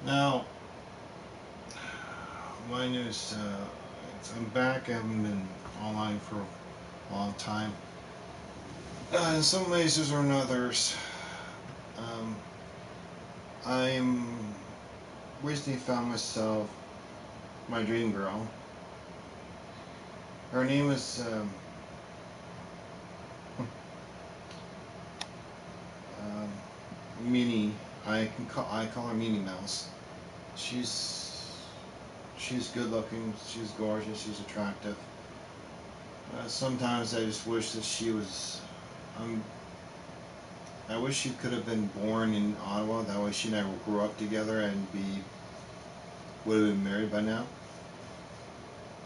Now, my news, I'm back. I haven't been online for a long time. In some ways or in others, um, I'm recently found myself my dream girl. Her name is um, Minnie. I call her Minnie Mouse. She's she's good looking. She's gorgeous. She's attractive. Sometimes I just wish that she was. Um, I wish she could have been born in Ottawa. That way, she and I grew up together and be would have been married by now.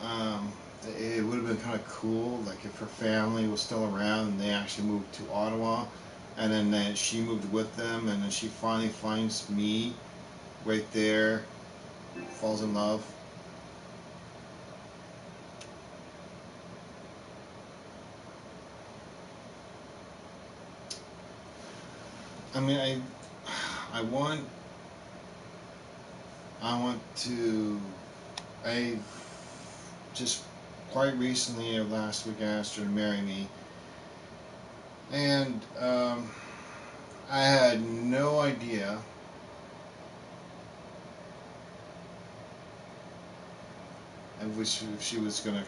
Um, it would have been kind of cool, like if her family was still around and they actually moved to Ottawa, and then she moved with them, and then she finally finds me right there, falls in love. I mean, I want, I want to, I just quite recently, last week, I asked her to marry me, and I had no idea. I wish she was gonna.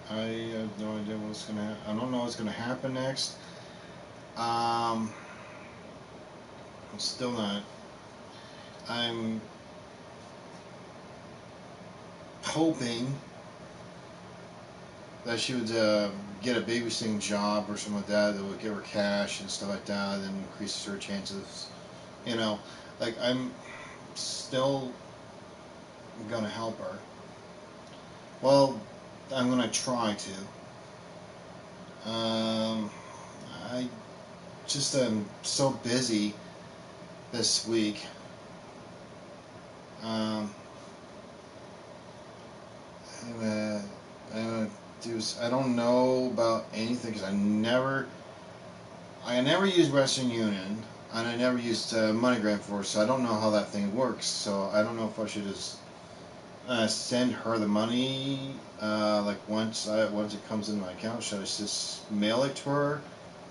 I have no idea what's gonna. I don't know what's gonna happen next. Um, I'm still not. I'm hoping that she would get a babysitting job or something like that that would give her cash and stuff like that, and increases her chances. You know, like I'm still gonna help her. Well, I'm gonna try to. I just am so busy this week. Um, uh, uh, I don't know about anything because I never used Western Union, and I never used MoneyGram before, so I don't know how that thing works. So I don't know if I should just send her the money, like once it comes into my account. Should I just mail it to her,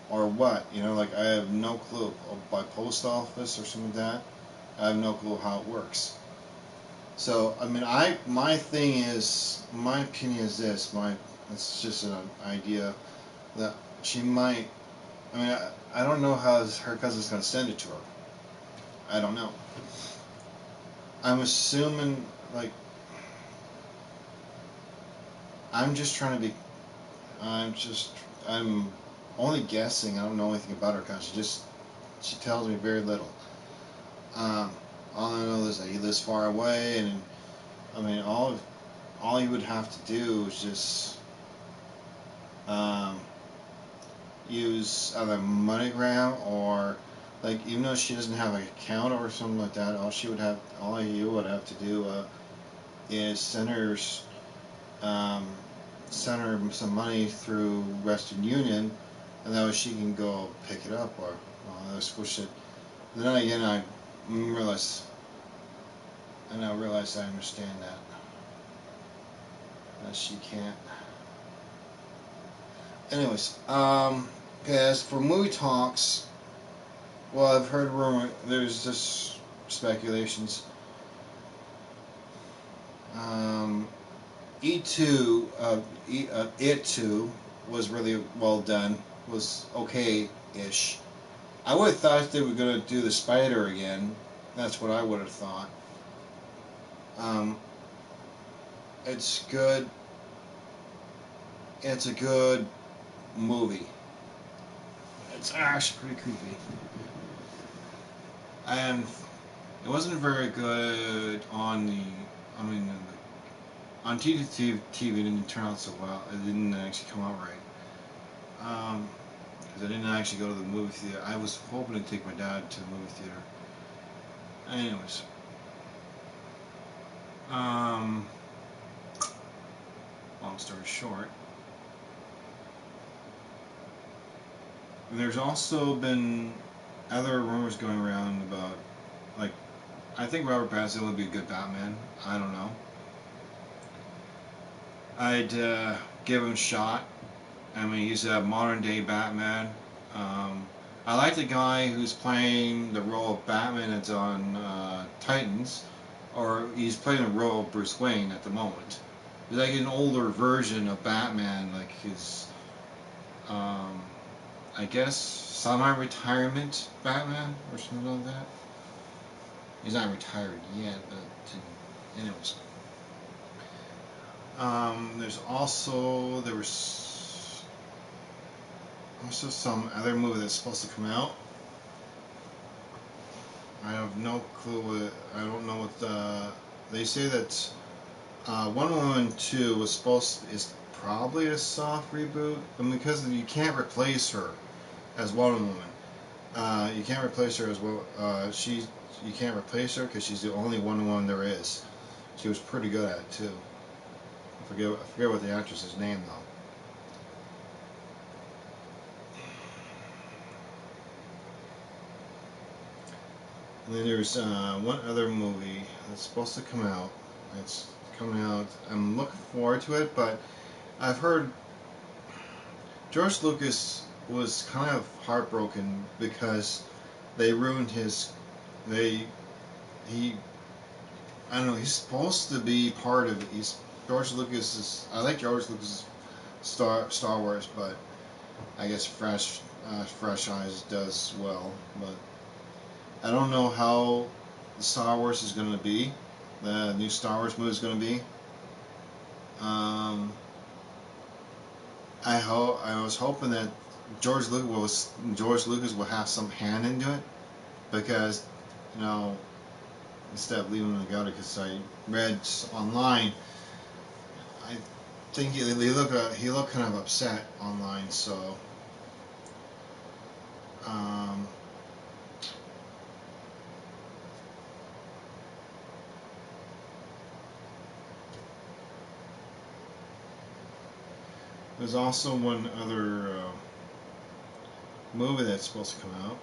or what? You know, like I have no clue. Or by post office or something like that. I have no clue how it works. So I mean, my thing is my opinion is this. It's just an idea that she might. I mean, I don't know how her cousin's going to send it to her. I don't know. I'm assuming like I'm just trying to be. I'm only guessing. I don't know anything about her because she tells me very little. Um, all I know is that he lives far away, and I mean all you would have to do is just um, use either MoneyGram or like even though she doesn't have an account or something like that, all you would have to do is um, send her some money through Western Union, and that way she can go pick it up or I wish it. Then again, realize I now realize I understand that she can't. Anyways, okay, as for movie talks, well, I've heard rumor. There's just speculations. Um, E2, It 2 was really well done. Was okay-ish. I would have thought they were going to do the spider again. That's what I would have thought. Um, it's good. It's a good movie. It's actually pretty creepy. And it wasn't very good on the. I mean, on TV, it didn't turn out so well. It didn't actually come out right. Because I didn't actually go to the movie theater. I was hoping to take my dad to the movie theater. Anyways, um, long story short, there's also been other rumors going around about like I think Robert Pattinson would be a good Batman. I don't know. I'd give him a shot. I mean, he's a modern day Batman. Um, I like the guy who's playing the role of Batman that's on Titans, or he's playing the role of Bruce Wayne at the moment. He's like an older version of Batman, like his, um, I guess, semi-retirement Batman or something like that. He's not retired yet, but anyways. There was also some other movie that's supposed to come out. I have no clue what. I don't know what the. They say that Wonder Woman 2 is probably a soft reboot, and because you can't replace her as Wonder Woman. You can't replace her as well. You can't replace her because she's the only Wonder Woman there is. She was pretty good at it too. I forget what the actress's name though. And then there's one other movie that's supposed to come out. It's coming out. I'm looking forward to it, but I've heard George Lucas was kind of heartbroken because they ruined his. They he. I don't know. He's supposed to be part of it. He's George Lucas is. I like George Lucas's Star Wars, but I guess Fresh Eyes does well, but I don't know how the Star Wars is going to be. The new Star Wars movie is going to be. Um, I was hoping that George Lucas will have some hand into it because you know instead of leaving him to go because I read online. I think he looked kind of upset online. So um, there's also one other movie that's supposed to come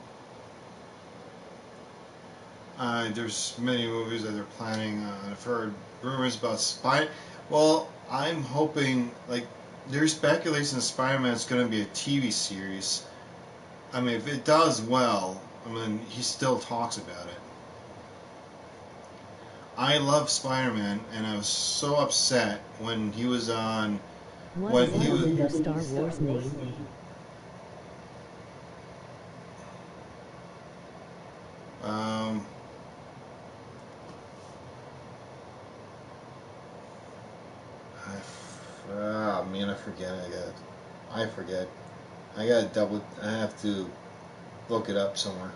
out. There's many movies that they're planning. I've heard rumors about Spider. Well, I'm hoping like there's speculation that Spider-Man is going to be a TV series. I mean, if it does well, I mean, he still talks about it. I love Spider-Man, and I was so upset when he was on. What When is he the was. new Star Wars name? Um, man, I forget. I forget. I got to double. I have to look it up somewhere.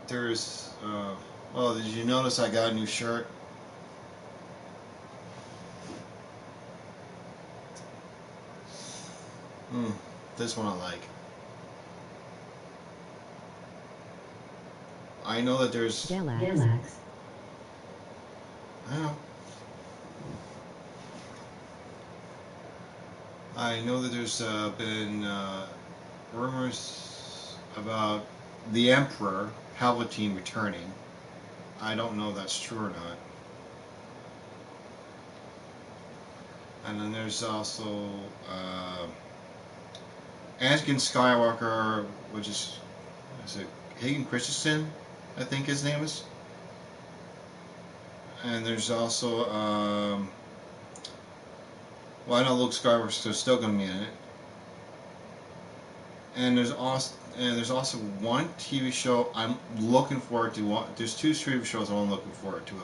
There's. Oh, did you notice I got a new shirt? Hmm. This one I like. I know that there's. Galax. I know. I know that there's been rumors about the Emperor Palpatine returning. I don't know if that's true or not. And then there's also Anakin Skywalker, which is it Hayden Christensen, I think his name is. And there's also well, I know Luke Skywalker is still going to be in it. And there's also one TV show I'm looking forward to. There's two streaming shows I'm looking forward to.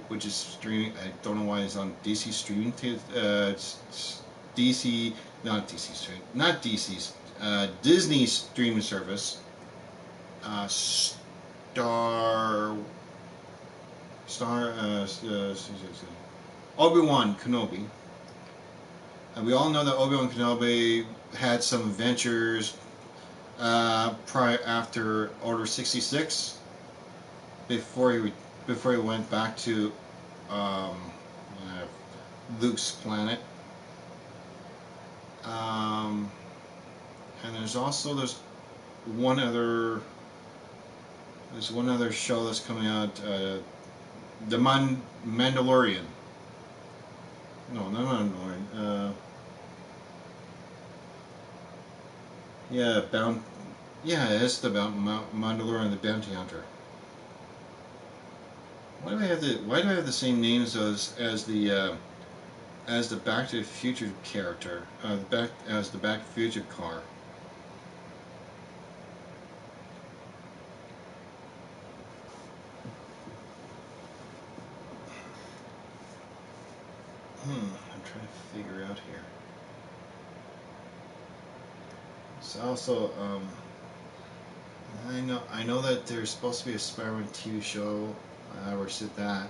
Which is streaming. I don't know why it's on DC streaming. It's DC, not DC stream, not DC's. Disney streaming service. Star, Star, Obi-Wan Kenobi. And we all know that Obi-Wan Kenobi had some adventures prior after Order 66 before he went back to um, uh, Luke's planet. Um, And there's one other show that's coming out, the Mandalorian. No, not Mandalorian. Yeah, it's about Mandalorian, the bounty hunter. Why do I have the same names as the Back to the Future character? As the Back to the Future car. I'm trying to figure out here. It's also I know that there's supposed to be a Spider-Man TV show. Or said that,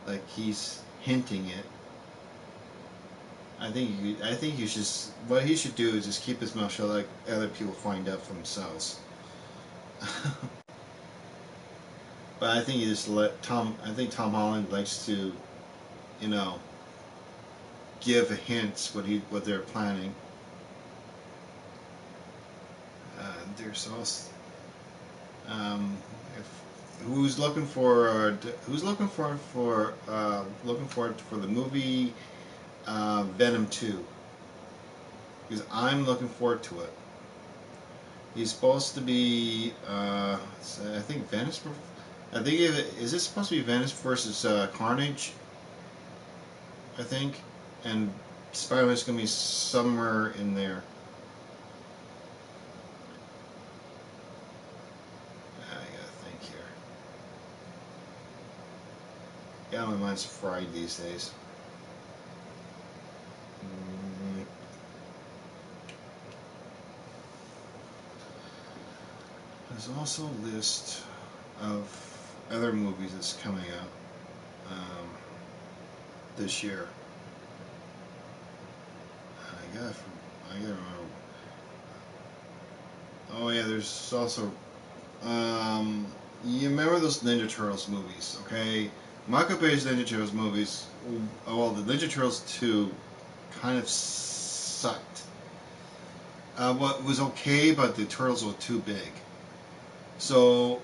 like he's hinting it. I think you should. What he should do is just keep his mouth shut, like other people find out for themselves. But I think you just let Tom. I think Tom Holland likes to, you know, give hints what they're planning. There's also who's looking for the movie Venom 2, because I'm looking forward to it. He's supposed to be I think Venice. I think is it supposed to be Venice versus Carnage? I think, and Spider-Man's gonna be somewhere in there. I gotta think here. Yeah, my mind's fried these days. There's also a list of other movies that's coming out this year. I gotta remember. Oh yeah, there's also you remember those Ninja Turtles movies, okay? Michael Bay's Ninja Turtles movies. Well, the Ninja Turtles 2 kind of sucked. What was okay, but the turtles were too big. So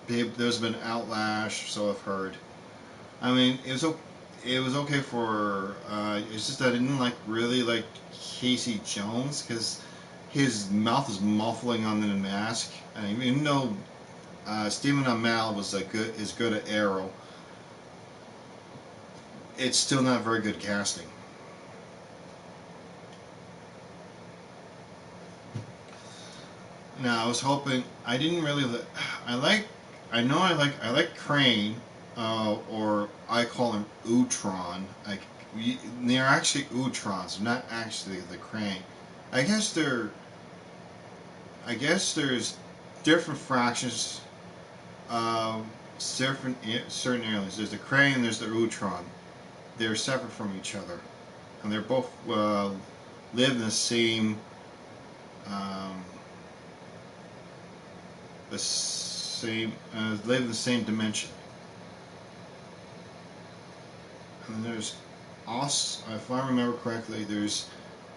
there's been Outlash, so I've heard. I mean, it was okay for. It's just I didn't really like Casey Jones because his mouth is muffling on the mask. And even though Stephen Amell is good at Arrow, it's still not very good casting. Now I was hoping I didn't really. I like Crane, or I call him Utron. They're actually Utrons, not actually the Crane. I guess they're. I guess there's different fractions of certain aliens. There's the Crane and there's the Utron. They're separate from each other, and they're both live in the same. Um, live in the same dimension. And then there's also, if I remember correctly, there's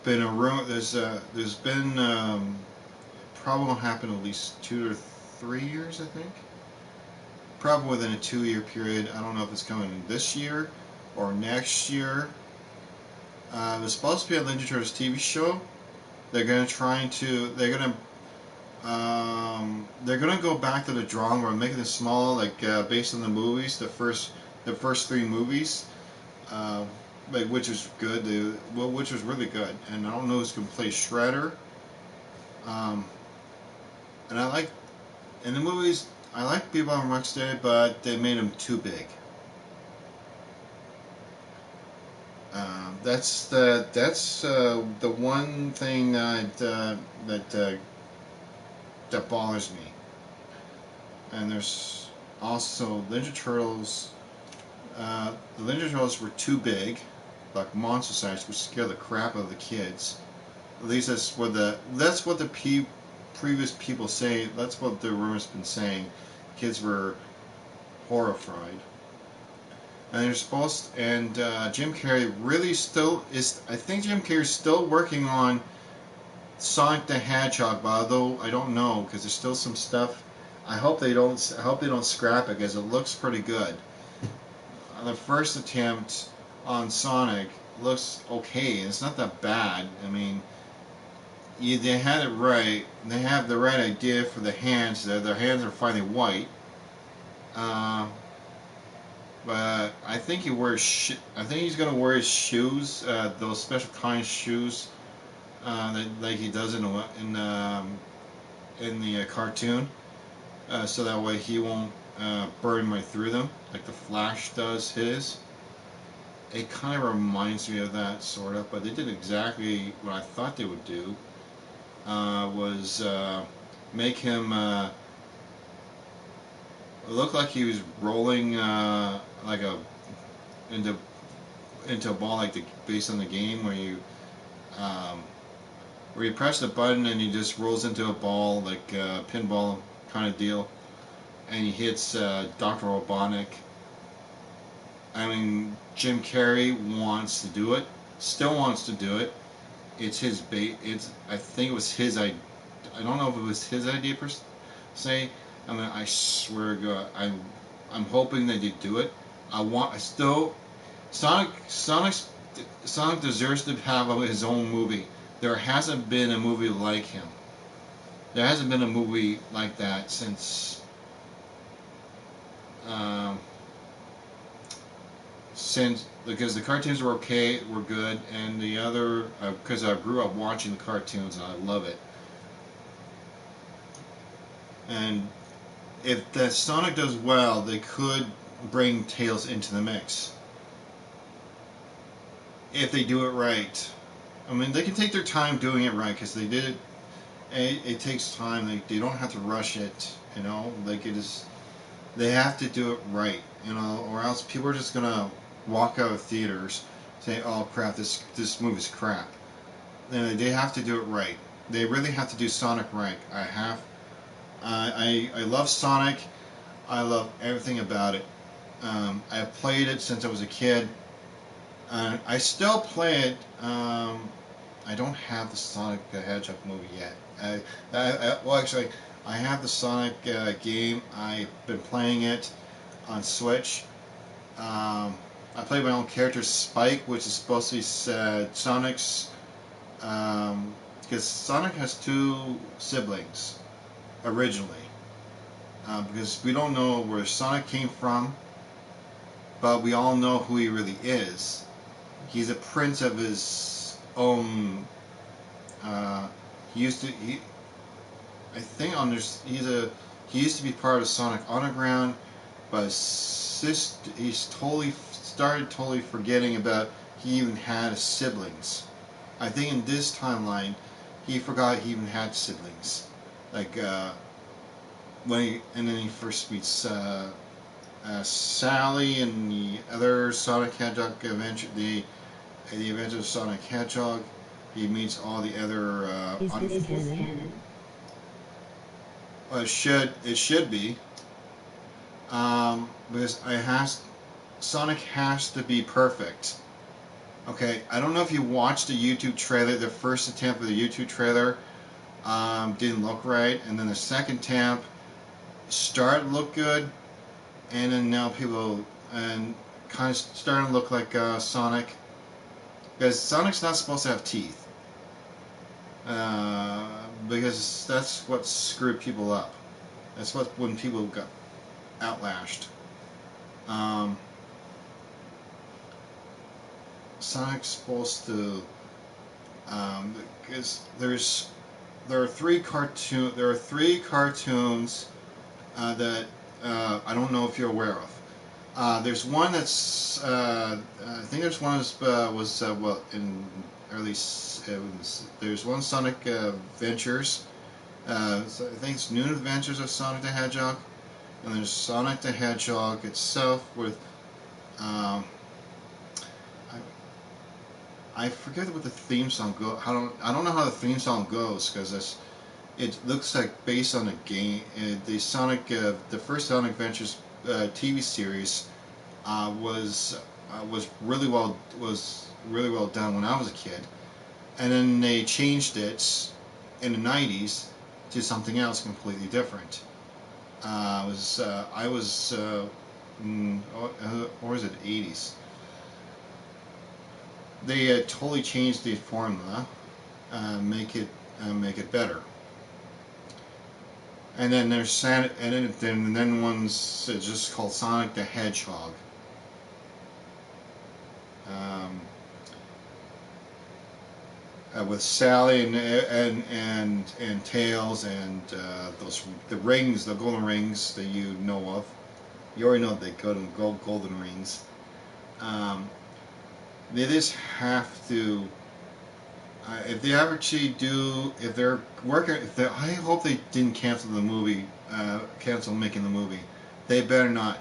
been a rumor. There's been probably won't happen at least 2 or 3 years, I think. Probably within a 2 year period. I don't know if it's coming this year or next year. There's supposed to be a Ninja Turtles TV show. They're gonna they're gonna go back to the drawing board, making it small, like based on the movies, the first three movies, which was good, which was really good. And I don't know who's gonna play Shredder. And I like in the movies, I like Bebop and Rocksteady, but they made them too big. That's the one thing that bothers me. And there's also Ninja Turtles. The Ninja Turtles were too big, like monster size, which scared the crap out of the kids. At least that's what the previous people say. That's what the rumors been saying. Kids were horrified. And they're supposed, and Jim Carrey really still is. I think Jim Carrey's still working on Sonic the Hedgehog, but although I don't know because there's still some stuff. I hope they don't. I hope they don't scrap it because it looks pretty good. The first attempt on Sonic looks okay. It's not that bad. I mean, they had it right. They have the right idea for the hands. Their hands are finally white. Uh, but I think he wears. I think he's gonna wear his shoes. Those special kind of shoes like he does in the cartoon. So that way he won't burn right through them like the Flash does his. It kind of reminds me of that sort of, but they did exactly what I thought they would do. Was make him look like he was rolling like a into into a ball like based on the game um, where you press the button and he just rolls into a ball like a pinball kind of deal, and he hits Dr. Robotnik. I mean, Jim Carrey wants to do it, still wants to do it. It's his bait. It's I think it was his idea. I don't know if it was his idea per se. I mean, I swear to God, I'm hoping that they do it. I still Sonic Sonic deserves to have his own movie. There hasn't been a movie like him. There hasn't been a movie like that um, since because the cartoons were okay, were good, and the other because I grew up watching the cartoons and I love it. And if the Sonic does well, they could bring Tails into the mix if they do it right. I mean, they can take their time doing it right because they did it. It takes time. They don't have to rush it. You know, like it is. They have to do it right. You know, or else people are just gonna walk out of theaters saying, "Oh crap, this movie's crap." And they have to do it right. They really have to do Sonic right. I love Sonic. I love everything about it. I played it since I was a kid. I still play it. I don't have the Sonic the Hedgehog movie yet. Well, actually, I have the Sonic game. I've been playing it on Switch. I play my own character, Spike, which is supposed to be Sonic's. Because Sonic has two siblings originally. Because we don't know where Sonic came from, but we all know who he really is. He's a prince of his own. Uh, he used to. I think he used to be part of Sonic Underground, but he's totally started totally forgetting about he even had siblings. I think in this timeline, he forgot he even had siblings. Like and then he first meets Sally and the other Sonic Hedgehog adventure, the Adventures of Sonic Hedgehog. He meets all the other. Is this canon? It should be because Sonic has to be perfect. Okay, I don't know if you watched the YouTube trailer. The first attempt of the YouTube trailer didn't look right, and then the second attempt started to look good, and then now people and kind of starting to look like Sonic, because Sonic's not supposed to have teeth, because that's what screwed people up. That's what when people got outlashed. Um, Sonic's supposed to because there are three cartoons that I don't know if you're aware of. There's one that's I think there's one that was well in early there's one Sonic Adventures. So I think it's New Adventures of Sonic the Hedgehog, and there's Sonic the Hedgehog itself with um, I forget what the theme song go. I don't know how the theme song goes because it looks like based on a game. The the first Sonic Adventures TV series was really well done when I was a kid, and then they changed it in the 90s to something else completely different. Or was it 80s? They totally changed the formula, make it better. And then there's then one's just called Sonic the Hedgehog. Um, with Sally and Tails and the rings, the golden rings that you know of. You already know the golden rings. They just have to. If they actually do, if they're working, I hope they didn't cancel the movie, cancel making the movie. They better not,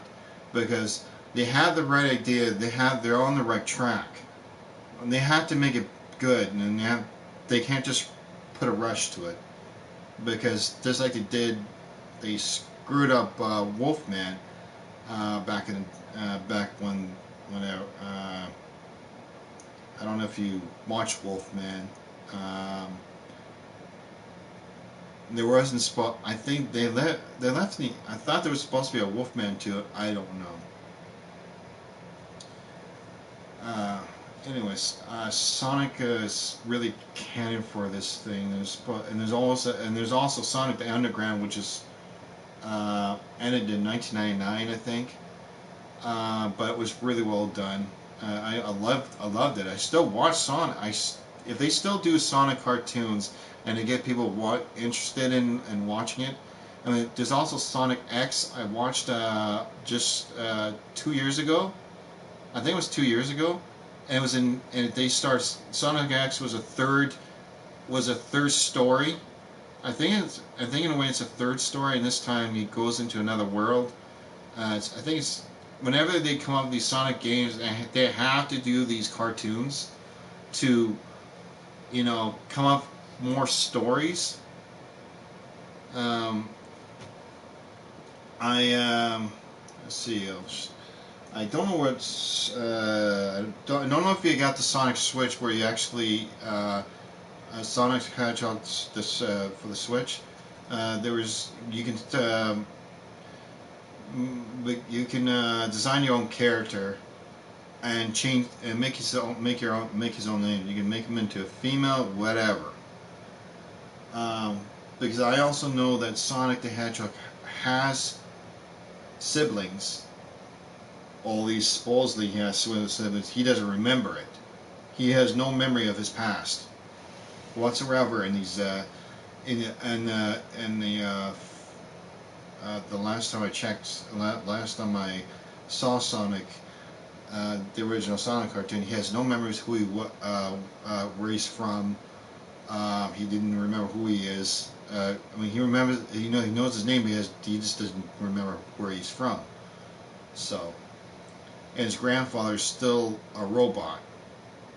because they have the right idea. They're on the right track. And they have to make it good, and they can't just put a rush to it, because just like they screwed up Wolfman back when I don't know if you watched Wolfman. Um, there wasn't I think they left me. I thought there was supposed to be a Wolfman to it. I don't know. Anyways, Sonic is really canon for this thing. There's also Sonic the Underground, which is ended in 1999, I think. But it was really well done. I loved it. I still watch Sonic. If they still do Sonic cartoons and they get people interested in watching it. I mean, there's also Sonic X. I watched just 2 years ago. I think it was 2 years ago, and it was Sonic X was a third story. I think in a way it's a third story, and this time he goes into another world. I think it's whenever they come up with these Sonic games, they have to do these cartoons to, come up more stories. Let's see. I don't know what's. I don't know if you got the Sonic Switch where you actually Sonic Hedgehog for the Switch. There was you can design your own character and change and make his own name. You can make him into a female, whatever. Because I also know that Sonic the Hedgehog has siblings. All these supposedly he has siblings. He doesn't remember it. He has no memory of his past whatsoever. And he's the last time I checked, last time I saw Sonic, the original Sonic cartoon, he has no memories who where he's from. He didn't remember who he is. I mean, he remembers. He knows his name. He just doesn't remember where he's from. So, and his grandfather's still a robot,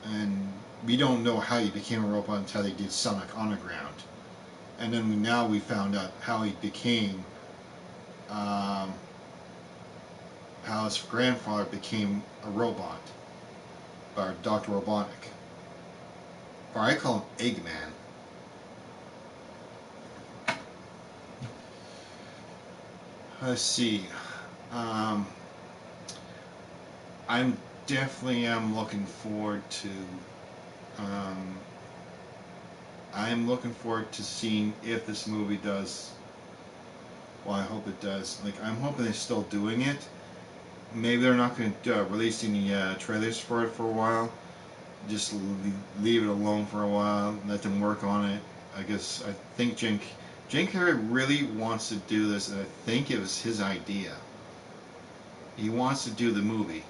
and we don't know how he became a robot until they did Sonic Underground, and then now we found out how he became. How his grandfather became a robot, or Dr. Robotnik, or I call him Eggman. Let's see. I'm definitely looking forward to. I'm looking forward to seeing if this movie does. Well, I hope it does. Like, I'm hoping they're still doing it. Maybe they're not going to release any trailers for it for a while. Just leave it alone for a while. Let them work on it. I think Jim Carrey really wants to do this, and I think it was his idea. He wants to do the movie.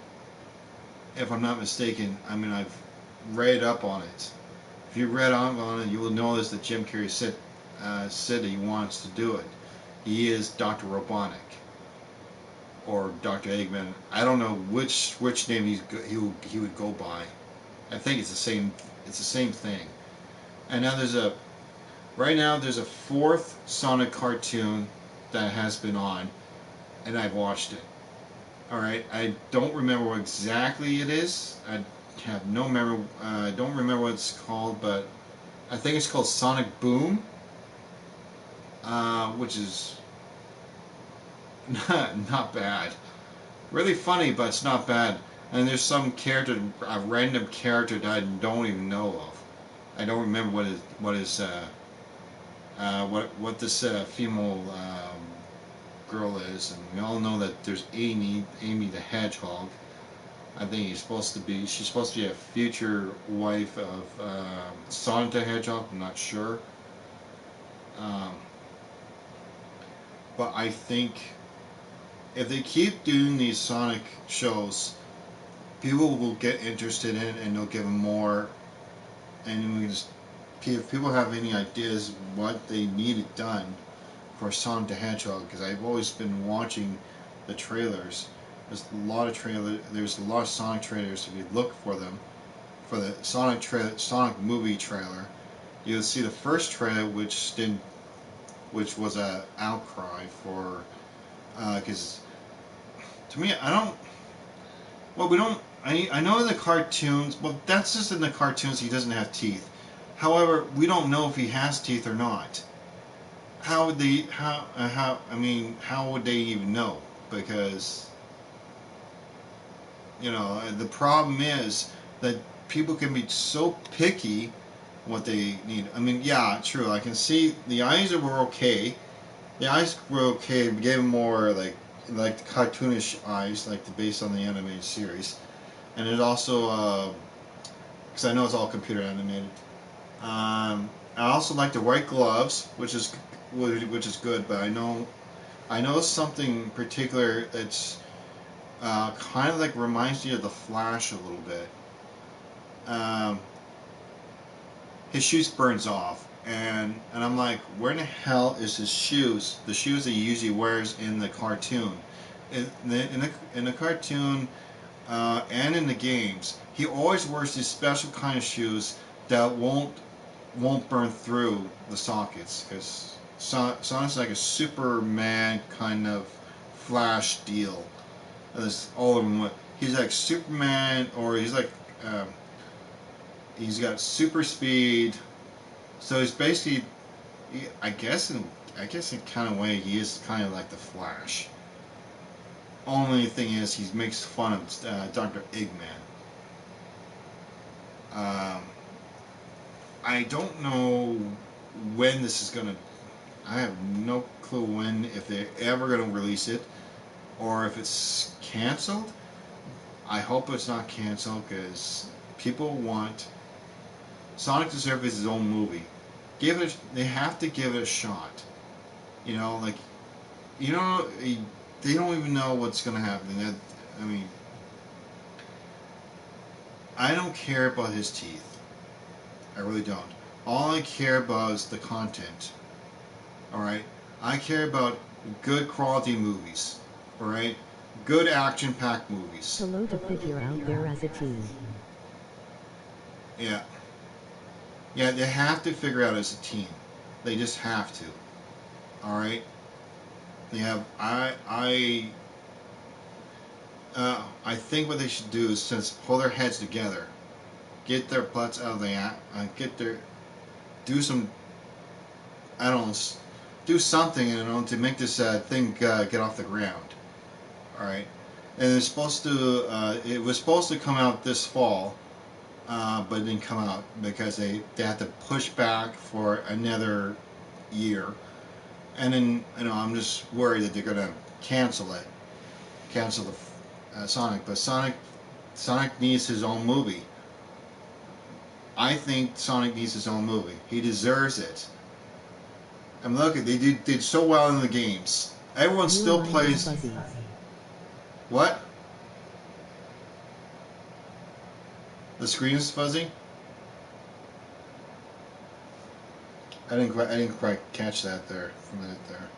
If I'm not mistaken, I mean, I've read up on it. If you read up on it, you will notice that Jim Carrey said he wants to do it. He is Dr. Robotnik or Dr. Eggman. I don't know which name he would go by. I think it's the same. It's the same thing. And now right now there's a fourth Sonic cartoon that has been on, and I've watched it. All right, I don't remember what exactly it is. I have no memory. I don't remember what it's called, but I think it's called Sonic Boom. which is not bad. Really funny, but it's not bad. And there's some character, a random character that I don't even know of. I don't remember what this female girl is, and we all know that there's Amy the Hedgehog. I think she's supposed to be a future wife of Sonic the Hedgehog. I'm not sure, um, but I think if they keep doing these Sonic shows, people will get interested in it and they'll give them more. And we just, if people have any ideas what they needed done for Sonic the Hedgehog, because I've always been watching the trailers. There's a lot of Sonic trailers. If you look for them, for the Sonic movie trailer, you'll see the first trailer, which was a outcry for, because to me, I don't. Well, we don't. I know in the cartoons. Well, that's just in the cartoons. He doesn't have teeth. However, we don't know if he has teeth or not. How would they? How? I mean, how would they even know? Because the problem is that people can be so picky what they need. I mean, yeah, true. I can see the eyes were okay. The eyes were okay. We gave him more like the cartoonish eyes, like based on the animated series. And it also, because I know it's all computer animated. I also like the white gloves, which is good. But I know something particular that's kind of like reminds you of the Flash a little bit. Um, his shoes burns off, and I'm like, where in the hell is his shoes? The shoes that he usually wears in the cartoon, in the cartoon, and in the games, he always wears these special kind of shoes that won't burn through the sockets, because Sonic's like a Superman kind of Flash deal. This all of them. He's like Superman, or he's like he's got super speed. So he's basically, I guess in kind of way, he is kind of like the Flash. Only thing is, he makes fun of Dr. Eggman. Um, I don't know when this is gonna. I have no clue when, if they're ever gonna release it, or if it's canceled. I hope it's not canceled, because people want Sonic deserves his own movie. They have to give it a shot. Like, they don't even know what's gonna happen. I mean, I don't care about his teeth. I really don't. All I care about is the content. Alright? I care about good quality movies. Alright? Good action-packed movies. Solo to figure out there as a team. Yeah. Yeah, they have to figure out as a team. They just have to. Alright? They have. I think what they should do is just pull their heads together, get their butts out of the do some, I don't know, do something, to make this thing get off the ground. All right, and it's supposed to. It was supposed to come out this fall, but it didn't come out because they had to push back for another year, and then I'm just worried that they're gonna cancel the Sonic. But Sonic needs his own movie. I think Sonic needs his own movie. He deserves it. And look, they did so well in the games. Everyone still plays. What? The screen is fuzzy. I didn't quite catch that there for a minute there.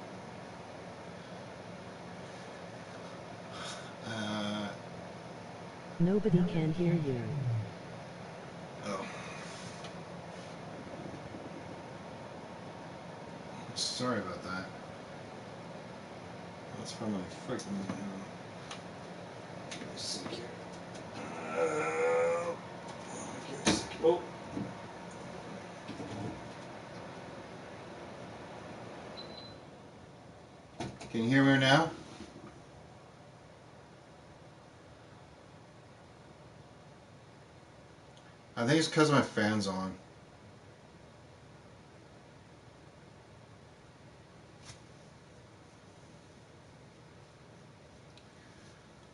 Nobody can hear you. Oh. Sorry about that. That's from my freaking. Give me a sec here. Give me a sec. Oh. Can you hear me now? I think it's because my fan's on.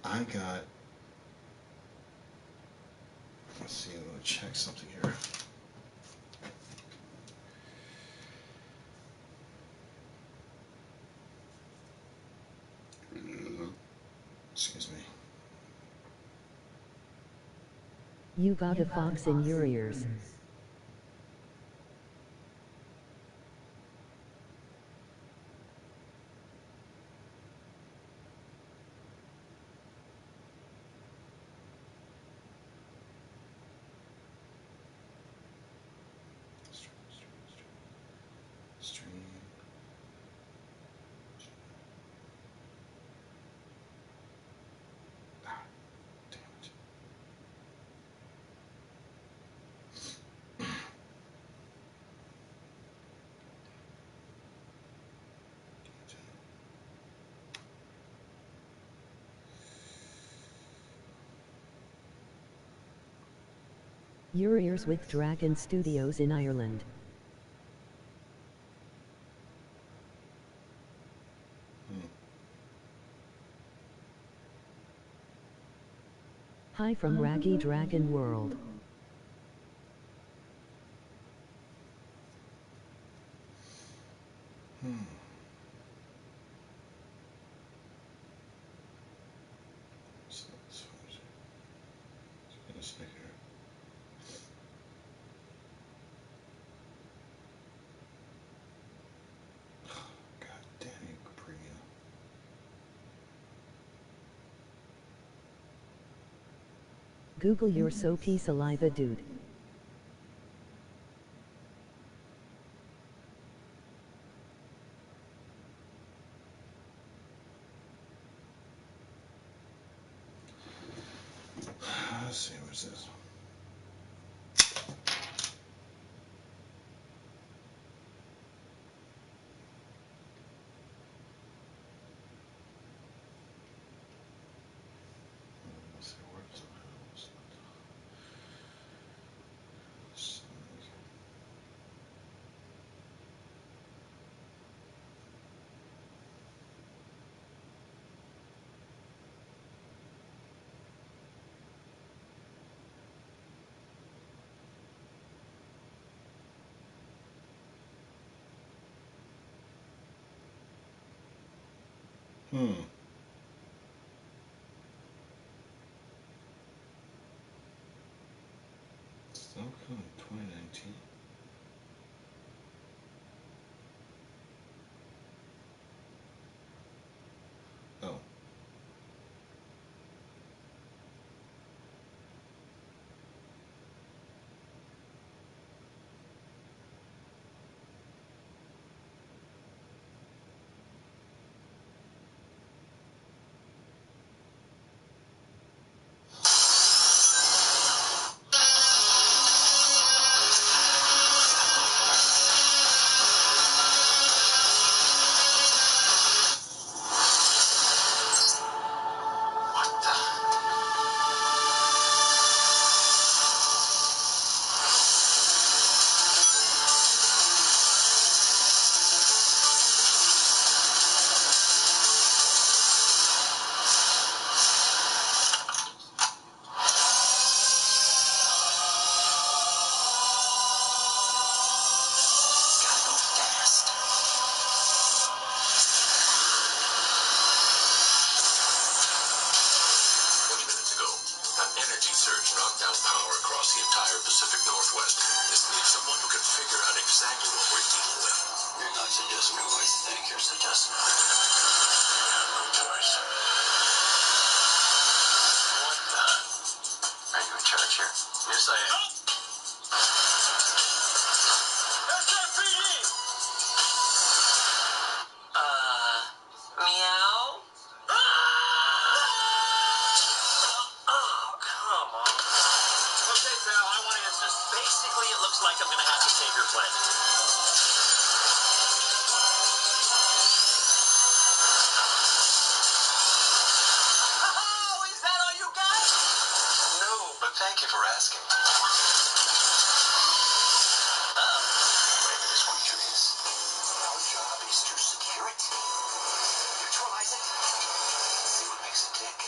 I got. Let's see, I'm going to check something here. Excuse me. You got a fox in your ears. Stream. Ah, damn it. Your ears with Dragon Studios in Ireland. Hi from Raggy Dragon World. So that's what I'm gonna say here. God damn you, Capria. Google your soapy saliva dude. Let's see, what's this? Let's see, where's the house? Still coming 2019. Oh. Thank you for asking. Whatever this creature is, our job is to secure it, neutralize it, see what makes it tick.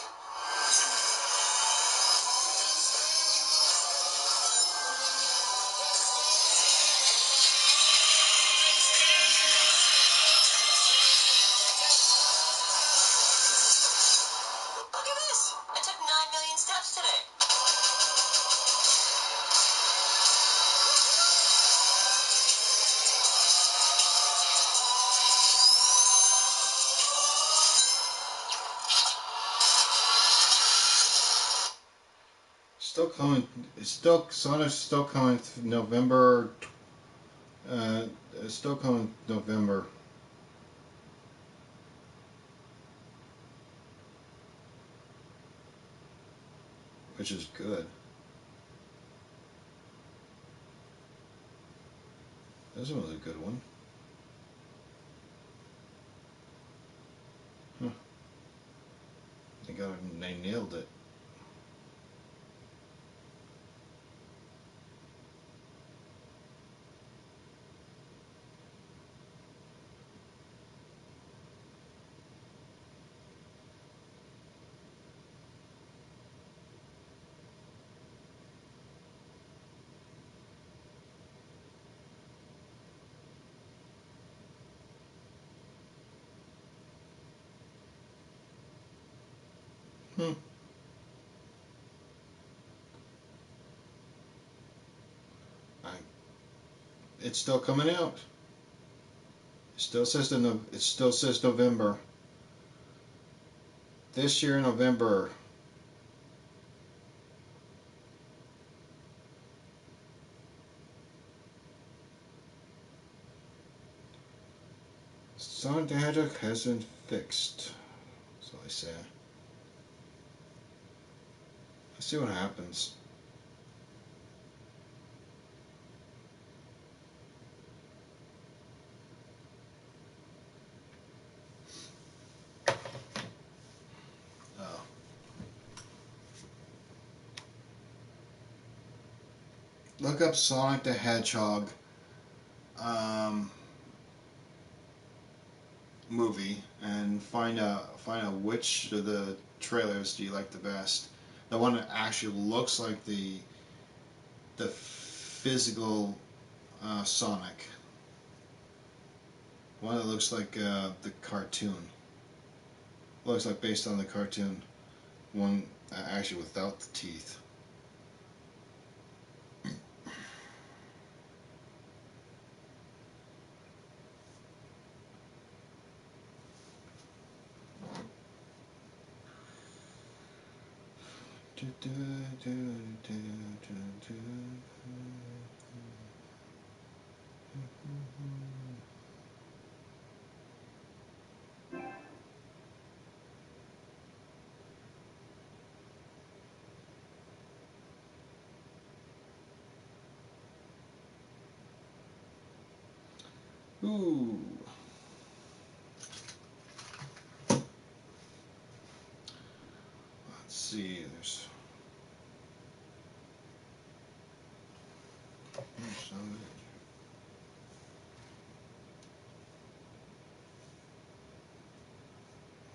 Look at this! I took 9 million steps today. Still coming. It's still Sonic's still coming November. It's still coming November. Which is good. This one was a good one. Huh. They nailed it. Hmm. It's still coming out. It still says November. This year, November. Sonic the Hedgehog hasn't fixed. That's all I say. Let's see what happens. Oh. Look up Sonic the Hedgehog movie and find out which of the trailers do you like the best. The one that actually looks like the physical Sonic. One that looks like the cartoon. Looks like based on the cartoon. One actually without the teeth. Ooh. Let's see, there's some.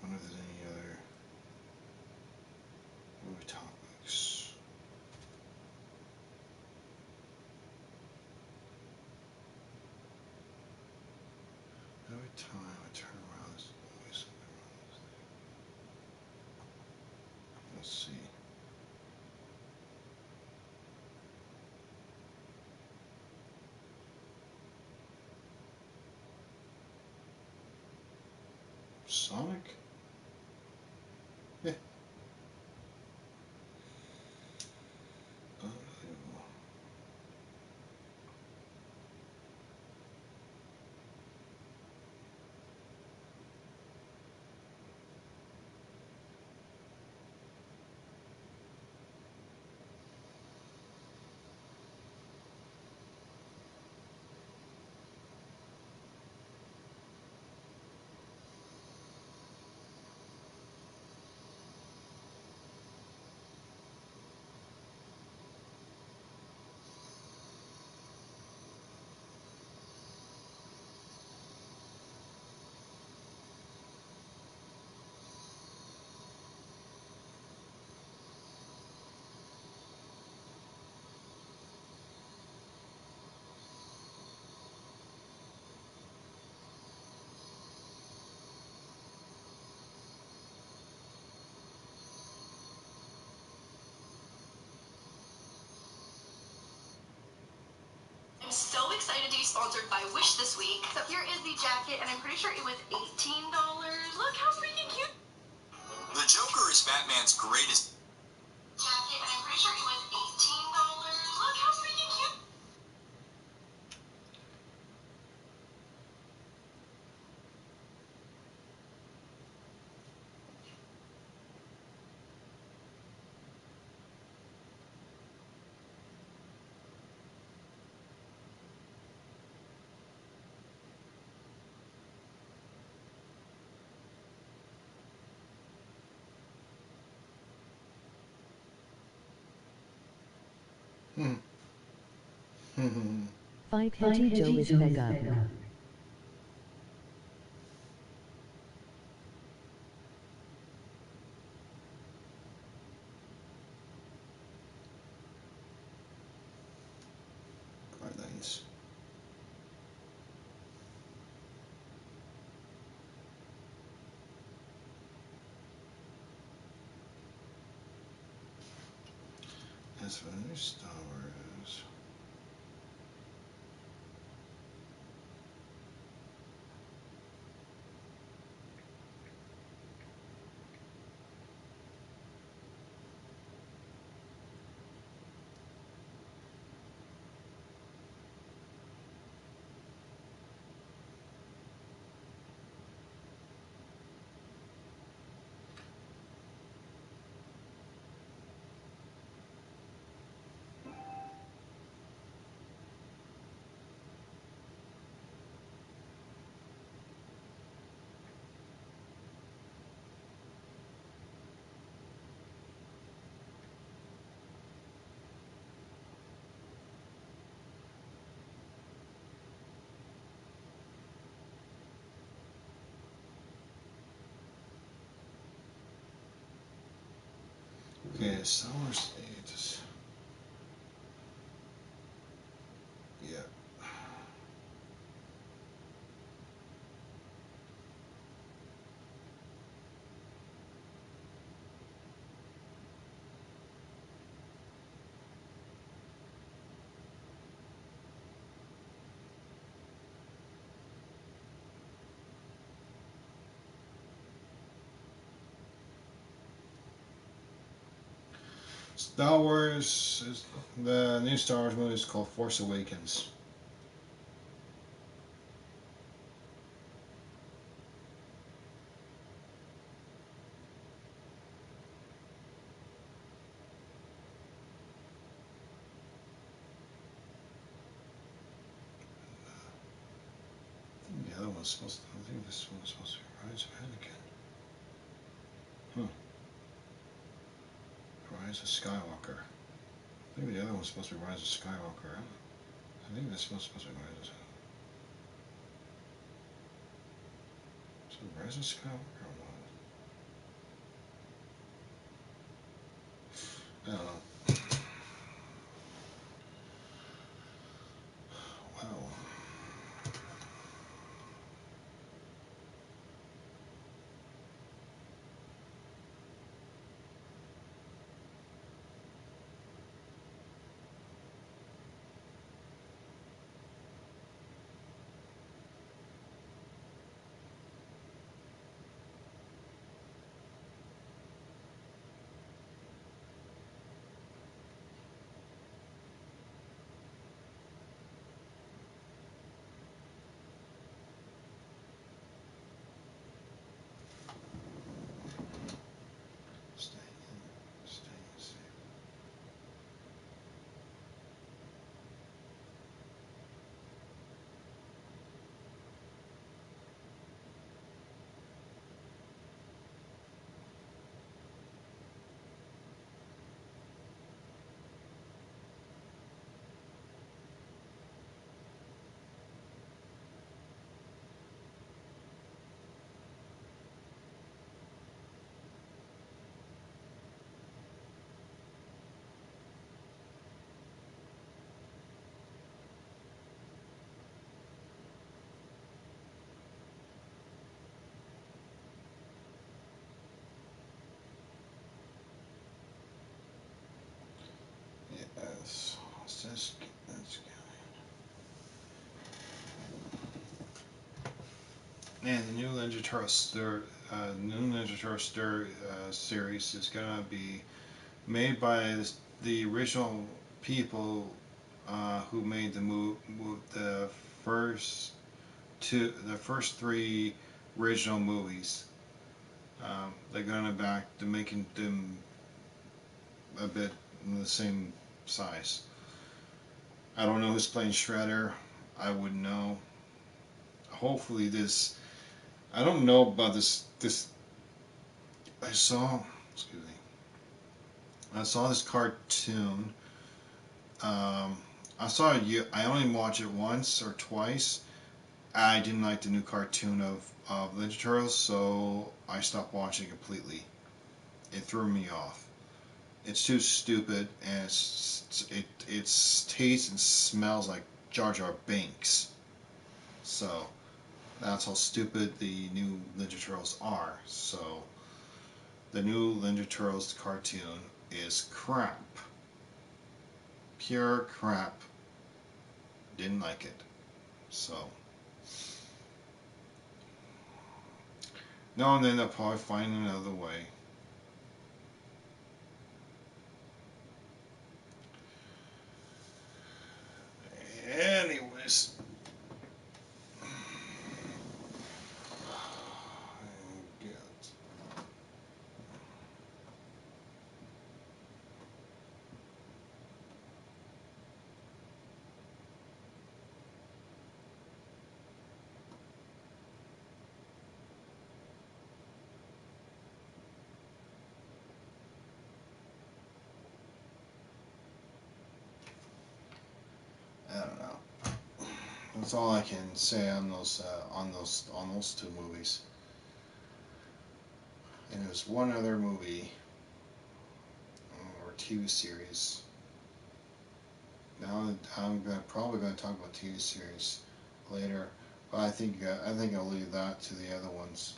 I wonder if there's any other movie topics. Every time I turn around, there's always something wrong with it. Let's see. Sonic? Yeah. Unbelievable. I'm so excited to be sponsored by Wish this week. So here is the jacket, and I'm pretty sure it was $18. Look how freaking cute. The Joker is Batman's greatest Jacket, and I'm pretty sure it was $18. Look how freaking cute. Five Hetty Joe is Pega. Guidelines. As for the new Star Wars. Okay, Star Wars 8. Yeah. Star Wars is the new Star Wars movie is called Force Awakens. I think the other one's supposed to, I think this one's supposed to be Rise of Anakin. Rise of Skywalker. I think the other one's supposed to be Rise of Skywalker. I think this one's supposed to be Rise of Rise of Skywalker or what? I don't know. Wow. Staying safe. Yes. Let's just get this going. And the new Ninja Turtle series is gonna be made by the original people who made the first the first three original movies. They're gonna back to making them a bit in the same size. I don't know who's playing Shredder. I wouldn't know. Hopefully this. I don't know about this. I saw. Excuse me. I saw this cartoon. Um, I saw it. I only watched it once or twice. I didn't like the new cartoon of Ninja Turtles, so I stopped watching completely. It threw me off. It's too stupid, and it tastes and smells like Jar Jar Binks. So that's how stupid the new Ninja Turtles are. So the new Ninja Turtles cartoon is crap. Pure crap. Didn't like it. So now and then they'll probably find another way. Anyways. I don't know. That's all I can say on those two movies. And there's one other movie or TV series. Now probably gonna talk about TV series later, but I think I'll leave that to the other ones,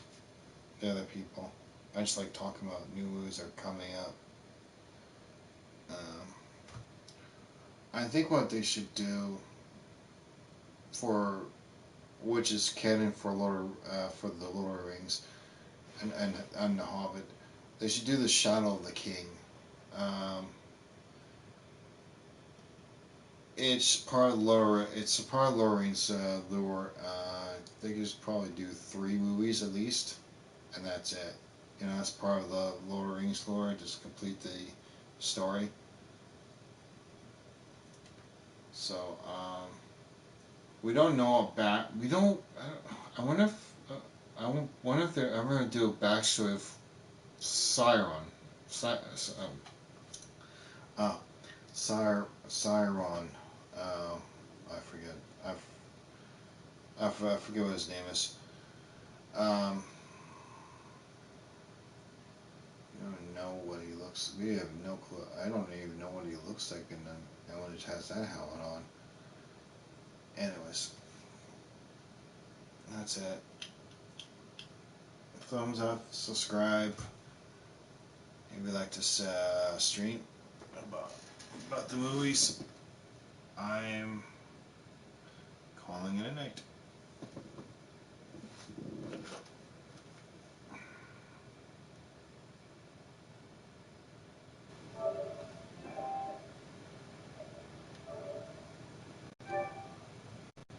the other people. I just like talking about new movies that are coming up. Um, I think what they should do for which is canon for for the Lord of the Rings and the Hobbit, they should do the Shadow of the King. Um, it's part of It's a part of Lord of the Rings lore. They could just probably do 3 movies at least, and that's it. You know, that's part of the Lord of the Rings lore. Just complete the story. So we don't know about. We don't. I wonder if. Wonder if they're ever gonna do a backstory of Sauron. Uh, Sauron. I forget. I forget what his name is. Um, we don't know what he looks. We have no clue. I don't even know what he looks like, and when he has that helmet on. Anyways, that's it. Thumbs up, subscribe. If you'd like to stream about the movies, I'm calling it a night.